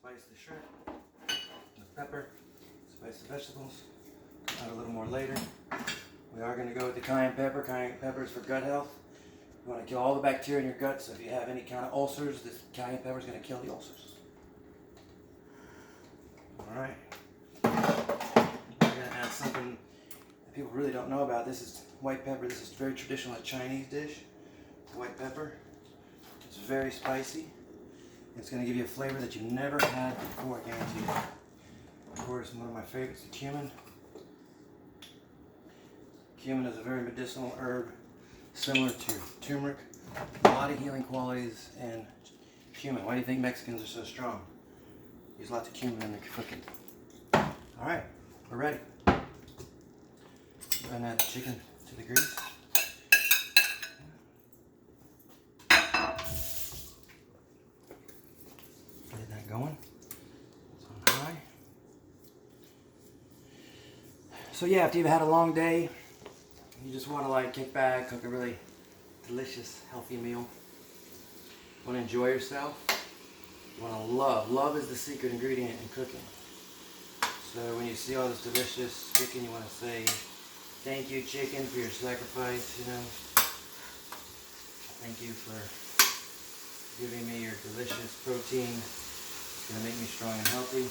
spice the shrimp with pepper, spice the vegetables, add a little more later. We are going to go with the cayenne pepper. Cayenne pepper is for gut health. You want to kill all the bacteria in your gut, so if you have any kind of ulcers, this cayenne pepper is going to kill the ulcers. Alright. We're going to add something that people really don't know about. This is white pepper. This is very traditional, a Chinese dish. White pepper. It's very spicy. It's going to give you a flavor that you've never had before, guaranteed. Of course, one of my favorites, the cumin. Cumin is a very medicinal herb, similar to turmeric. A lot of healing qualities in cumin. Why do you think Mexicans are so strong? Use lots of cumin in their cooking. Alright, we're ready. Go ahead and add the chicken to the grease. Get that going. It's on high. So yeah, after you've had a long day, you just want to like kick back, cook a really delicious, healthy meal. You want to enjoy yourself. You want to love. Love is the secret ingredient in cooking. So when you see all this delicious chicken, you want to say, thank you, chicken, for your sacrifice, you know. Thank you for giving me your delicious protein. It's going to make me strong and healthy.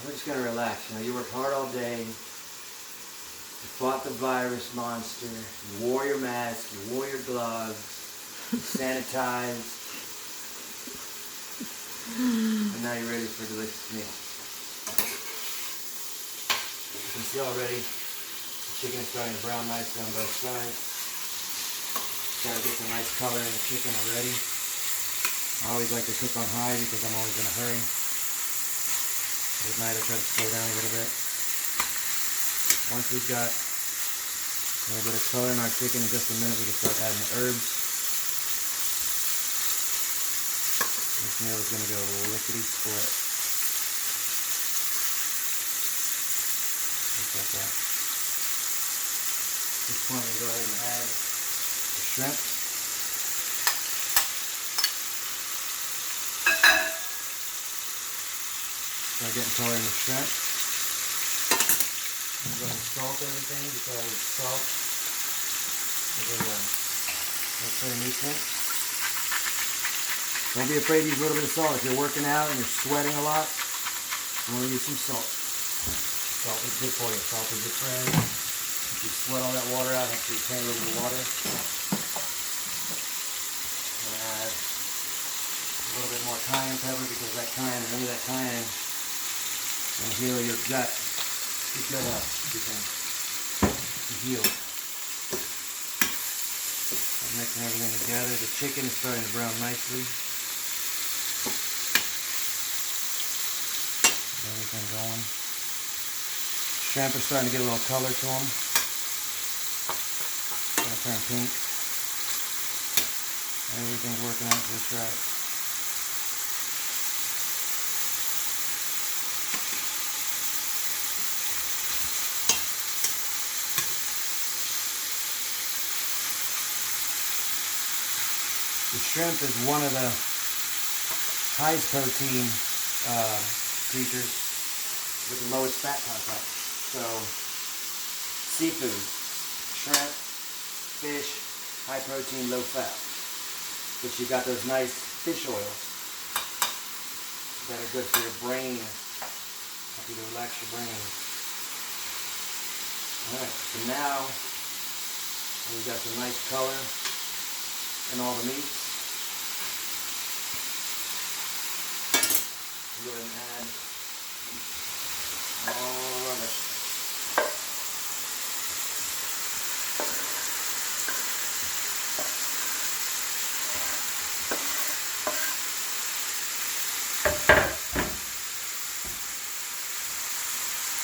We're just going to relax. You know, you worked hard all day. You fought the virus monster. You wore your mask. You wore your gloves. You sanitized. And now you're ready for a delicious meal. You can see already the chicken is starting to brown nicely on both sides. Try to get some nice color in the chicken already. I always like to cook on high because I'm always in a hurry. At night I try to slow down a little bit. Once we've got a little bit of color in our chicken, in just a minute we can start adding the herbs. This meal is going to go lickety split. Just like that. At this point we go ahead and add the shrimp. Start getting color in the shrimp. I'm going to salt everything because salt is a very nutrient. Don't be afraid to use a little bit of salt. If you're working out and you're sweating a lot, you want to use some salt. Salt is good for you. Salt is your friend. If you sweat all that water out, make sure you retain a little bit of water. I'm going to add a little bit more cayenne pepper because that cayenne, remember that cayenne, is going to heal your gut. Your gut health. You can heal. I'm mixing everything together. The chicken is starting to brown nicely. Everything going. Shrimp are starting to get a little color to them. It's going to turn pink. Everything's working out just right. The shrimp is one of the highest protein creatures with the lowest fat content. So, seafood, shrimp, fish, high protein, low fat. But you've got those nice fish oils that are good for your brain, help you to relax your brain. Alright, so now we've got some nice color in all the meats. Go ahead and add all of it.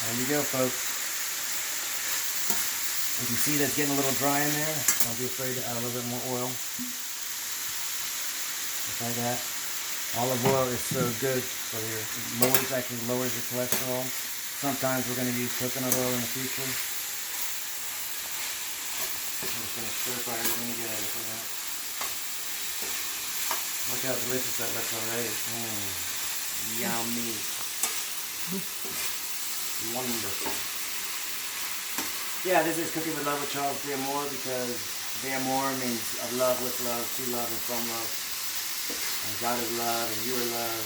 There you go, folks. If you see that's getting a little dry in there, don't be afraid to add a little bit more oil. Just like that. Olive oil is so good for your actually lowers your cholesterol. Sometimes we're going to use coconut oil in the future. I'm just going to stir fry everything together for that. Look how delicious that looks already. Yummy. Wonderful. Yeah, this is Cooking with Love with Charles de Amor, because de Amor means of love, with love, to love, and from love. And God is love, and you are love.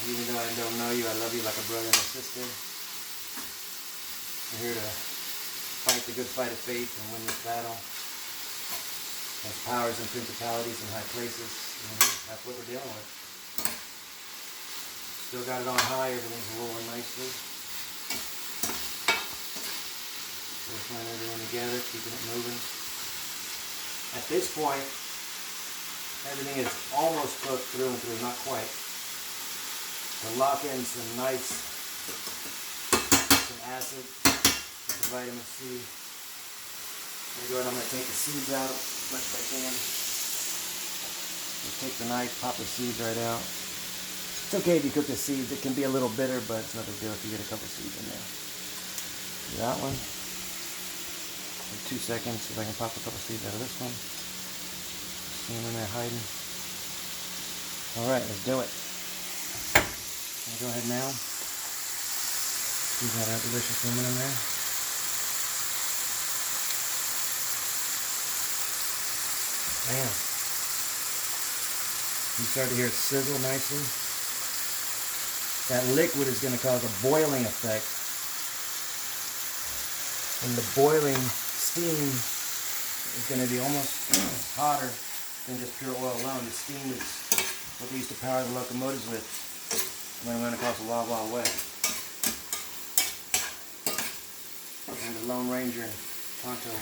And even though I don't know you, I love you like a brother and a sister. We're here to fight the good fight of faith and win this battle. There's powers and principalities in high places. That's what we're dealing with. Still got it on high, everything's rolling nicely. Still trying everything together, keeping it moving. At this point, everything is almost cooked through and through, not quite. To lock in some nice, some acid, some vitamin C. I'm going to take the seeds out as much as I can. Just take the knife, pop the seeds right out. It's okay if you cook the seeds. It can be a little bitter, but it's no big deal if you get a couple seeds in there. Do that one. In 2 seconds, see if I can pop a couple seeds out of this one. See them in there hiding. Alright, let's do it. I'll go ahead now. See that delicious lemon in there. Bam. You start to hear it sizzle nicely. That liquid is going to cause a boiling effect. And the boiling steam is going to be almost hotter than just pure oil alone. The steam is what they used to power the locomotives with when we went across the Wild Wild West. And the Lone Ranger and Tonto.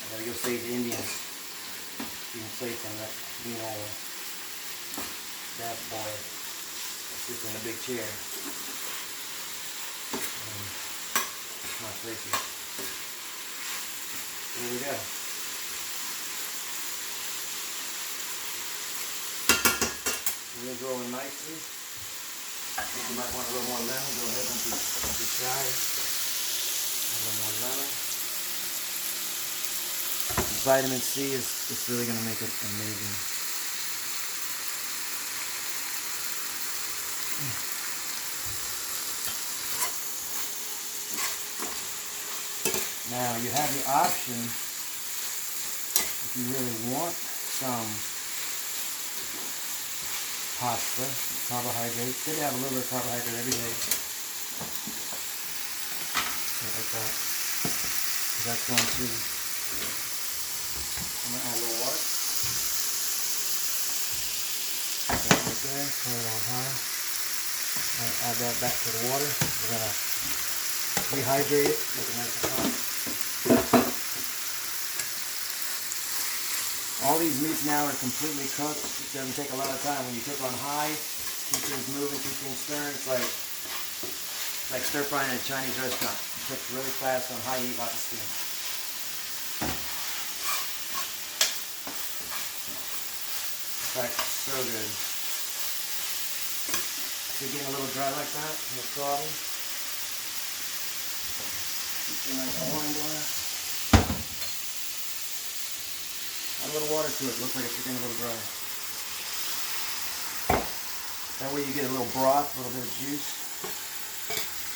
I gotta go save the Indians. Being safe from that bean oil. That boy sits in a big chair. My places. Here we go. It's rolling nicely. I think you might want a little more lemon. Go ahead and be shy. A little more lemon. Vitamin C is really going to make it amazing. Now you have the option, if you really want some pasta, carbohydrate. Good to have a little bit of carbohydrate every day. Like that. That's going to. I'm going to add a little water. Put that right there, turn it on high. Add that back to the water. We're going to rehydrate it, make it nice and hot. All these meats now are completely cooked. It doesn't take a lot of time. When you cook on high, keep things moving, keep things stirring. It's like stir frying in a Chinese restaurant. It cooks really fast on high heat, lots of steam. In fact, it's so good. If you're getting a little dry like that, no problem. Keep your nice wine glass. Add a little water to it. Looks like it's getting a little dry. That way you get a little broth, a little bit of juice.